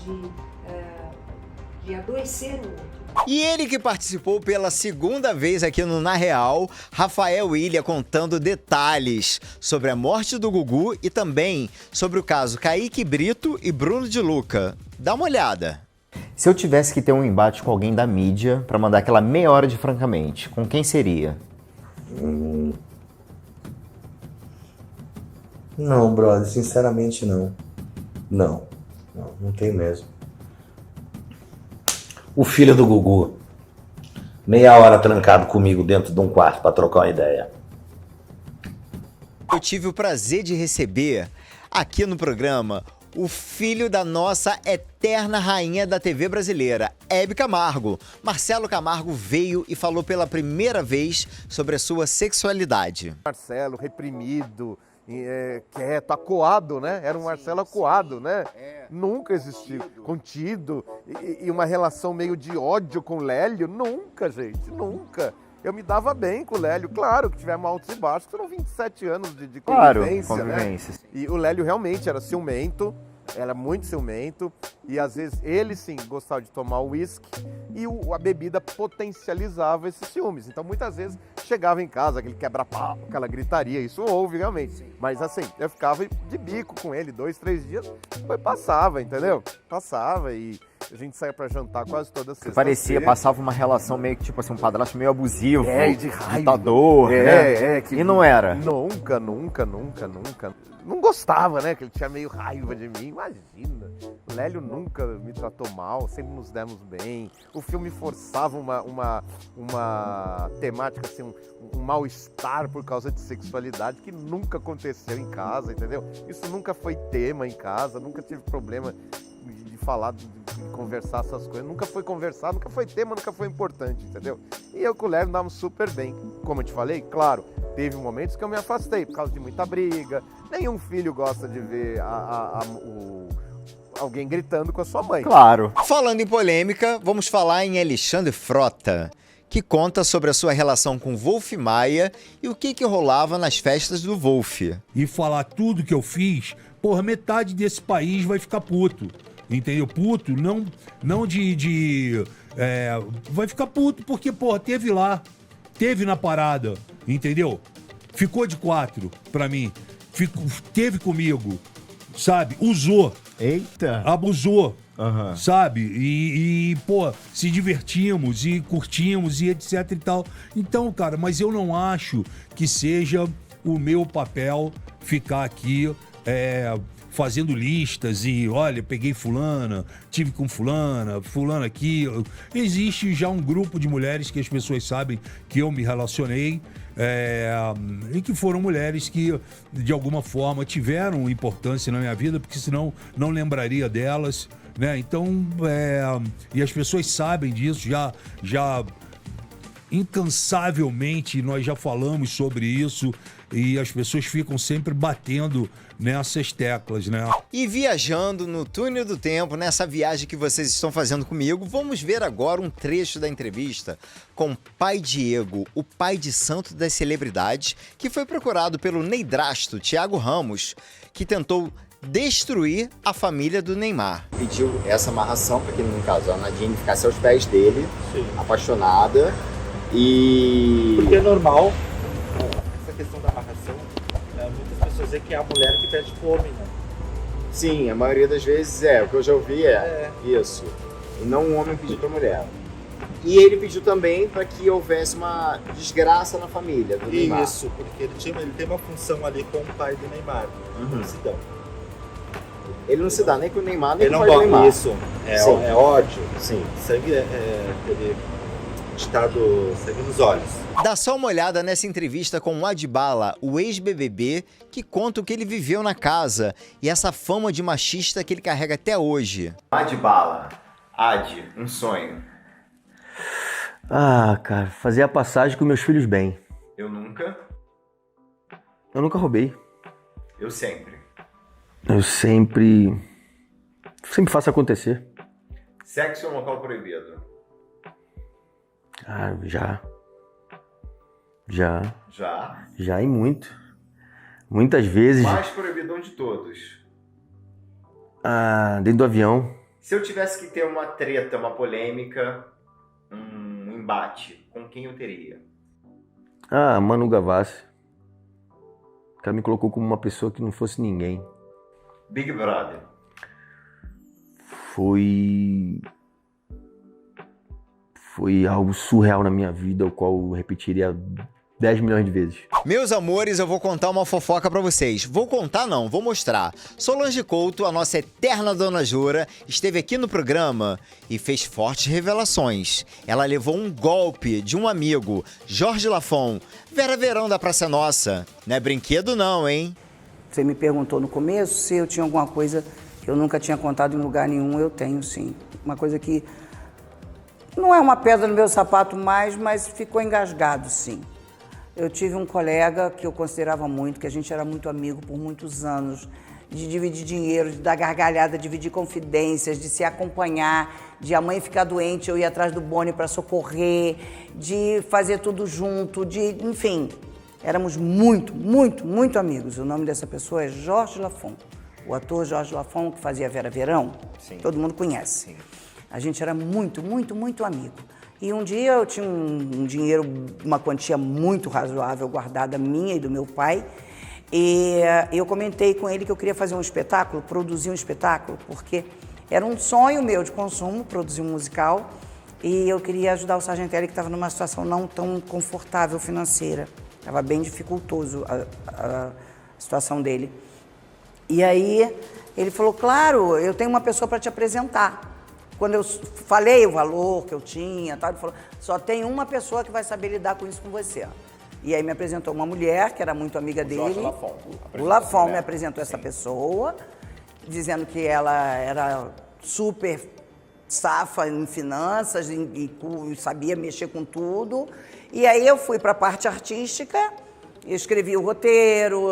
de adoecer o outro. E ele que participou pela segunda vez aqui no Na Real, Rafael Ilha, contando detalhes sobre a morte do Gugu e também sobre o caso Kaique Brito e Bruno de Luca. Dá uma olhada. Se eu tivesse que ter um embate com alguém da mídia pra mandar aquela meia hora de Francamente, com quem seria? Não, brother, sinceramente não. Não tem mesmo. O filho do Gugu, meia hora trancado comigo dentro de um quarto pra trocar uma ideia. Eu tive o prazer de receber aqui no programa o filho da nossa eterna rainha da TV brasileira, Hebe Camargo. Marcelo Camargo veio e falou pela primeira vez sobre a sua sexualidade. Marcelo reprimido, quieto, acuado, né? Era um Marcelo acuado, né? Nunca existiu. Contido e uma relação meio de ódio com o Lélio. Nunca, gente, nunca. Eu me dava bem com o Lélio, claro que tivemos altos e baixos, foram 27 anos de convivência, convivência. Né? E o Lélio realmente era ciumento, era muito ciumento, e às vezes ele sim gostava de tomar uísque e a bebida potencializava esses ciúmes. Então muitas vezes chegava em casa, aquele quebra-pau, aquela gritaria, isso houve realmente. Mas assim, eu ficava de bico com ele 2, 3 dias, depois passava, entendeu? Passava e a gente saía pra jantar quase toda sexta-feira. Passava uma relação meio que, tipo assim, um padrasto meio abusivo, de raiva. ditador, né? Que e não era. Nunca. Não gostava, né? Que ele tinha meio raiva de mim, imagina. O Lélio nunca me tratou mal, sempre nos demos bem. O filme forçava uma temática, assim, um mal-estar por causa de sexualidade que nunca aconteceu em casa, entendeu? Isso nunca foi tema em casa, nunca tive problema de falar, de conversar essas coisas. Nunca foi conversar, nunca foi tema, nunca foi importante, entendeu? E eu com o Lélio andávamos super bem. Como eu te falei, claro, teve momentos que eu me afastei por causa de muita briga. Nenhum filho gosta de ver alguém gritando com a sua mãe. Claro. Falando em polêmica, vamos falar em Alexandre Frota, que conta sobre a sua relação com Wolf Maia e o que rolava nas festas do Wolf. E falar tudo que eu fiz, porra, metade desse país vai ficar puto. Entendeu? Puto, não vai ficar puto porque, porra, teve na parada, entendeu? Ficou de 4 pra mim, teve comigo, sabe? Usou. Eita! Abusou, sabe? E, pô, se divertimos e curtimos e etc e tal. Então, cara, mas eu não acho que seja o meu papel ficar aqui, fazendo listas e, olha, peguei fulana, tive com fulana aqui. Existe já um grupo de mulheres que as pessoas sabem que eu me relacionei e que foram mulheres que, de alguma forma, tiveram importância na minha vida, porque senão não lembraria delas, né? Então, e as pessoas sabem disso, já incansavelmente, nós já falamos sobre isso, e as pessoas ficam sempre batendo nessas teclas, né? E viajando no túnel do tempo, nessa viagem que vocês estão fazendo comigo, vamos ver agora um trecho da entrevista com Pai Diego, o pai de santo das celebridades, que foi procurado pelo neidrasto Thiago Ramos, que tentou destruir a família do Neymar. Pediu essa amarração para que, no caso, a Nadine ficasse aos pés dele, apaixonada, e... Porque é normal, essa questão da amarração, muitas pessoas dizem que é a mulher que pede pro homem, né? Sim, a maioria das vezes o que eu já ouvi isso, e não um homem pedir pra mulher. E ele pediu também para que houvesse uma desgraça na família do Neymar. Isso, porque ele tem uma função ali com o pai do Neymar, não se dão. Ele não se dá nem com o Neymar, nem ele com o não pai do Neymar. Isso, é ódio. Sim. Sangue aquele ditado sangue nos olhos. Dá só uma olhada nessa entrevista com o Adbala, o ex-BBB, que conta o que ele viveu na casa e essa fama de machista que ele carrega até hoje. Adbala, um sonho. Ah, cara, fazer a passagem com meus filhos bem. Eu nunca roubei. Eu sempre. Eu sempre faço acontecer. Sexo é um local proibido? Ah, já. Já e muito. Muitas vezes. Mais proibidão de todos. Ah, dentro do avião. Se eu tivesse que ter uma treta, uma polêmica, um embate, com quem eu teria? Ah, Manu Gavassi. O cara me colocou como uma pessoa que não fosse ninguém. Big Brother. Foi algo surreal na minha vida, o qual eu repetiria 10 milhões de vezes. Meus amores, eu vou contar uma fofoca pra vocês. Vou contar não, vou mostrar. Solange Couto, a nossa eterna Dona Jura, esteve aqui no programa e fez fortes revelações. Ela levou um golpe de um amigo, Jorge Lafon. Vera Verão da Praça Nossa. Não é brinquedo não, hein? Você me perguntou no começo se eu tinha alguma coisa que eu nunca tinha contado em lugar nenhum. Eu tenho, sim. Uma coisa que não é uma pedra no meu sapato mais, mas ficou engasgado, sim. Eu tive um colega que eu considerava muito, que a gente era muito amigo por muitos anos, de dividir dinheiro, de dar gargalhada, de dividir confidências, de se acompanhar, de a mãe ficar doente, eu ir atrás do Boni para socorrer, de fazer tudo junto, enfim, éramos muito, muito, muito amigos. O nome dessa pessoa é Jorge Lafon, o ator Jorge Lafon, que fazia Vera Verão. Sim. Todo mundo conhece. Sim. A gente era muito, muito, muito amigo. E um dia eu tinha um dinheiro, uma quantia muito razoável guardada minha e do meu pai, e eu comentei com ele que eu queria fazer um espetáculo, produzir um espetáculo, porque era um sonho meu de consumo, produzir um musical, e eu queria ajudar o Sargentelli, que estava numa situação não tão confortável financeira. Estava bem dificultoso a situação dele. E aí ele falou, claro, eu tenho uma pessoa para te apresentar. Quando eu falei o valor que eu tinha, tal, ele falou, só tem uma pessoa que vai saber lidar com isso com você. E aí me apresentou uma mulher, que era muito amiga dele. O Lafon me apresentou essa pessoa, dizendo que ela era super safa em finanças e sabia mexer com tudo. E aí eu fui para a parte artística, escrevi o roteiro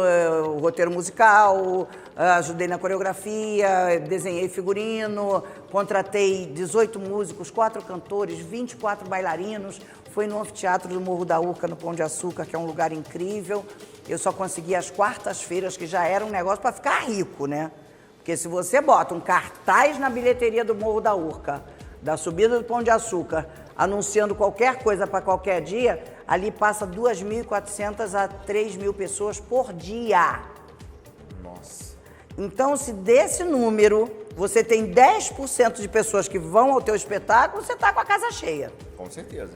musical, ajudei na coreografia, desenhei figurino, contratei 18 músicos, 4 cantores, 24 bailarinos. Fui no anfiteatro do Morro da Urca, no Pão de Açúcar, que é um lugar incrível. Eu só consegui as quartas-feiras, que já era um negócio para ficar rico, né? Porque se você bota um cartaz na bilheteria do Morro da Urca, da subida do Pão de Açúcar, anunciando qualquer coisa para qualquer dia, ali passa 2.400 a 3.000 pessoas por dia. Nossa. Então, se desse número, você tem 10% de pessoas que vão ao teu espetáculo, você está com a casa cheia. Com certeza.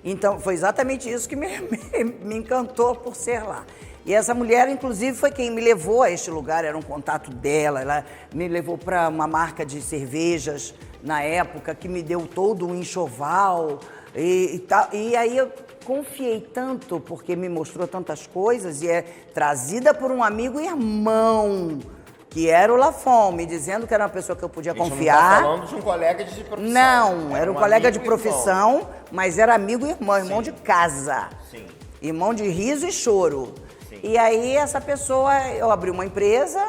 Então, foi exatamente isso que me encantou por ser lá. E essa mulher, inclusive, foi quem me levou a este lugar, era um contato dela, ela me levou para uma marca de cervejas, na época, que me deu todo um enxoval e tal. E aí eu confiei tanto, porque me mostrou tantas coisas, e é trazida por um amigo irmão, que era o Lafon, me dizendo que era uma pessoa que eu podia A gente confiar. não tá falando de um colega de profissão. Não, era um colega de amigo e profissão, mas era amigo e irmão de casa. Sim. Irmão de riso e choro. E aí essa pessoa, eu abri uma empresa,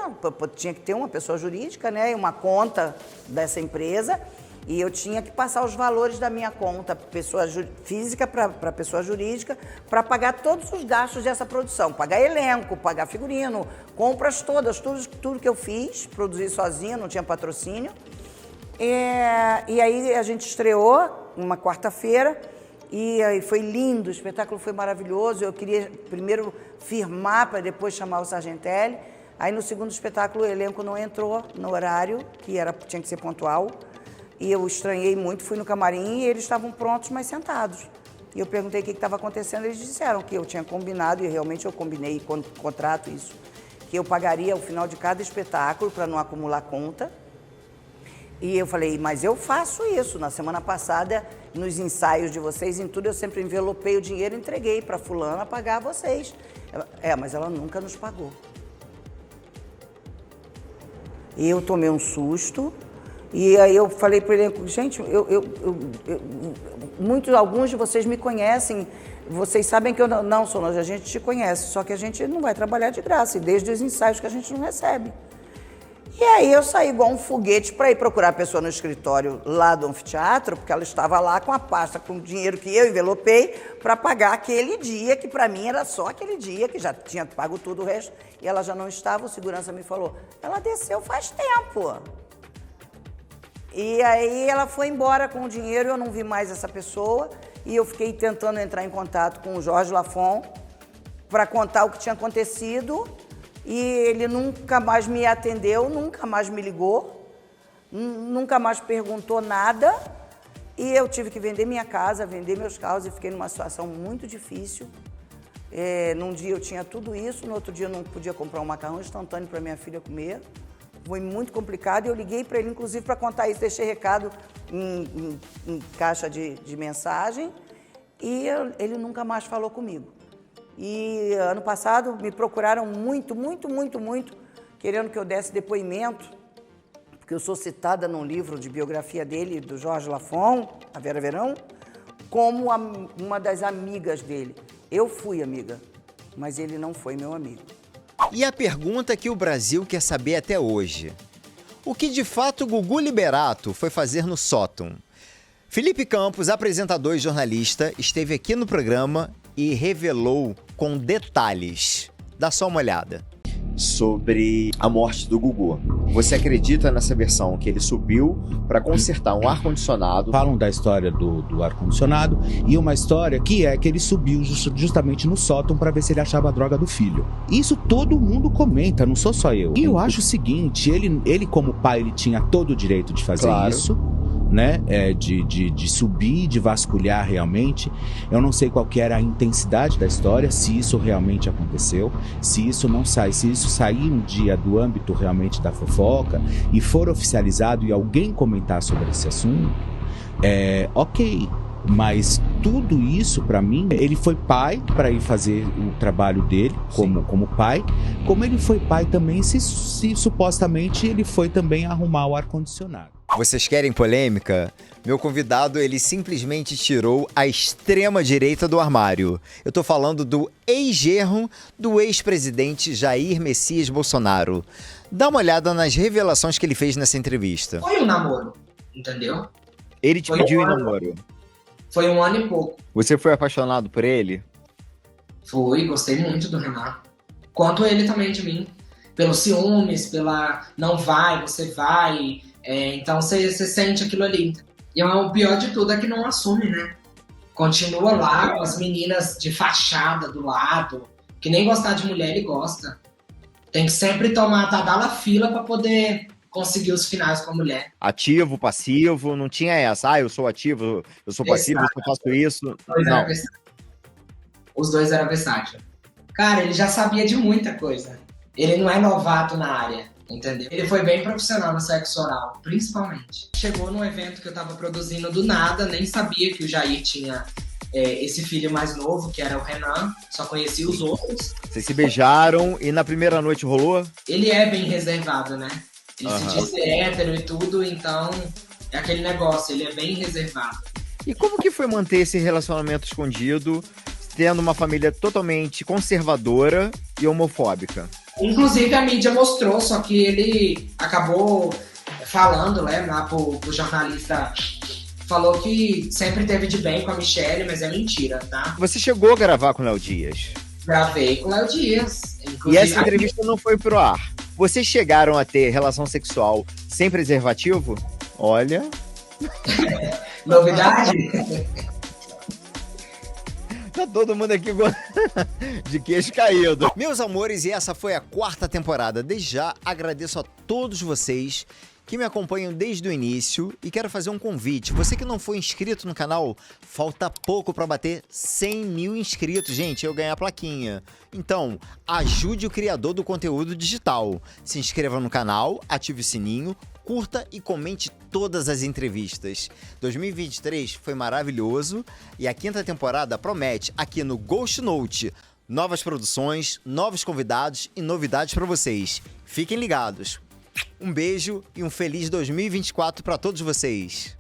tinha que ter uma pessoa jurídica, né? E uma conta dessa empresa. E eu tinha que passar os valores da minha conta, pessoa física para pessoa jurídica, para pagar todos os gastos dessa produção. Pagar elenco, pagar figurino, compras todas, tudo que eu fiz, produzi sozinha, não tinha patrocínio. E aí a gente estreou uma quarta-feira e aí foi lindo, o espetáculo foi maravilhoso. Eu queria primeiro firmar para depois chamar o Sargentelli. Aí no segundo espetáculo o elenco não entrou no horário, tinha que ser pontual. E eu estranhei muito, fui no camarim e eles estavam prontos, mas sentados. E eu perguntei o que estava acontecendo, eles disseram que eu tinha combinado, e realmente eu combinei com contrato isso, que eu pagaria ao final de cada espetáculo para não acumular conta. E eu falei, mas eu faço isso. Na semana passada, nos ensaios de vocês, em tudo, eu sempre envelopei o dinheiro e entreguei para fulana pagar vocês. Mas ela nunca nos pagou. E eu tomei um susto. E aí eu falei para ele, gente, alguns de vocês me conhecem, vocês sabem que eu não, Solange, a gente te conhece, só que a gente não vai trabalhar de graça, e desde os ensaios que a gente não recebe. E aí eu saí igual um foguete para ir procurar a pessoa no escritório lá do anfiteatro, porque ela estava lá com a pasta, com o dinheiro que eu envelopei, para pagar aquele dia, que para mim era só aquele dia, que já tinha pago tudo o resto, e ela já não estava, o segurança me falou, ela desceu faz tempo. E aí ela foi embora com o dinheiro, eu não vi mais essa pessoa e eu fiquei tentando entrar em contato com o Jorge Lafon para contar o que tinha acontecido e ele nunca mais me atendeu, nunca mais me ligou, nunca mais perguntou nada e eu tive que vender minha casa, vender meus carros e fiquei numa situação muito difícil. Num dia eu tinha tudo isso, no outro dia eu não podia comprar um macarrão instantâneo para minha filha comer. Foi muito complicado e eu liguei para ele, inclusive, para contar isso. Deixei recado em caixa de mensagem e ele nunca mais falou comigo. E ano passado me procuraram muito, querendo que eu desse depoimento, porque eu sou citada num livro de biografia dele, do Jorge Lafon, a Vera Verão, como uma das amigas dele. Eu fui amiga, mas ele não foi meu amigo. E a pergunta que o Brasil quer saber até hoje. O que de fato Gugu Liberato foi fazer no sótão? Felipe Campos, apresentador e jornalista, esteve aqui no programa e revelou com detalhes. Dá só uma olhada. Sobre a morte do Gugu. Você acredita nessa versão que ele subiu para consertar um ar-condicionado? Falam da história do ar-condicionado e uma história que é que ele subiu justamente no sótão para ver se ele achava a droga do filho. Isso todo mundo comenta, não sou só eu. E eu acho o seguinte, ele como pai, ele tinha todo o direito de fazer isso, né? De subir, de vasculhar realmente. Eu não sei qual que era a intensidade da história, se isso realmente aconteceu, se isso sair um dia do âmbito realmente da fofoca e for oficializado e alguém comentar sobre esse assunto, ok. Mas tudo isso, pra mim, ele foi pai para ir fazer o trabalho dele como pai, como ele foi pai também se supostamente ele foi também arrumar o ar-condicionado. Vocês querem polêmica? Meu convidado, ele simplesmente tirou a extrema-direita do armário. Eu tô falando do ex-genro do ex-presidente Jair Messias Bolsonaro. Dá uma olhada nas revelações que ele fez nessa entrevista. Foi um namoro, entendeu? Ele te pediu em namoro? Foi 1 ano e pouco. Você foi apaixonado por ele? Fui, gostei muito do Renato. Quanto ele também de mim. Pelos ciúmes, pela não vai, você vai. Então você sente aquilo ali. E o pior de tudo é que não assume, né? Continua lá com as meninas de fachada do lado, que nem gostar de mulher ele gosta. Tem que sempre dar na fila pra poder conseguir os finais com a mulher. Ativo, passivo, não tinha essa. Eu sou ativo, eu sou passivo, eu faço isso. Não. Os dois eram versátil. Cara, ele já sabia de muita coisa. Ele não é novato na área, entendeu? Ele foi bem profissional no sexo oral, principalmente. Chegou num evento que eu tava produzindo do nada, nem sabia que o Jair tinha esse filho mais novo, que era o Renan, só conheci os outros. Vocês se beijaram e na primeira noite rolou? Ele é bem reservado, né? Ele se diz ser hétero e tudo, então é aquele negócio, ele é bem reservado. E como que foi manter esse relacionamento escondido, tendo uma família totalmente conservadora e homofóbica? Inclusive a mídia mostrou, só que ele acabou falando, né, lá pro jornalista, falou que sempre teve de bem com a Michelle, mas é mentira, tá? Você chegou a gravar com o Léo Dias? Gravei com o Léo Dias. E essa entrevista não foi pro ar. Vocês chegaram a ter relação sexual sem preservativo? Olha... Novidade? Tá todo mundo aqui de queixo caído. Meus amores, e essa foi a 4ª temporada. Desde já agradeço a todos vocês que me acompanham desde o início e quero fazer um convite. Você que não foi inscrito no canal, falta pouco para bater 100 mil inscritos, gente, eu ganhar a plaquinha. Então, ajude o criador do conteúdo digital. Se inscreva no canal, ative o sininho, curta e comente todas as entrevistas. 2023 foi maravilhoso e a 5ª temporada promete aqui no Ghost Note novas produções, novos convidados e novidades para vocês. Fiquem ligados. Um beijo e um feliz 2024 para todos vocês.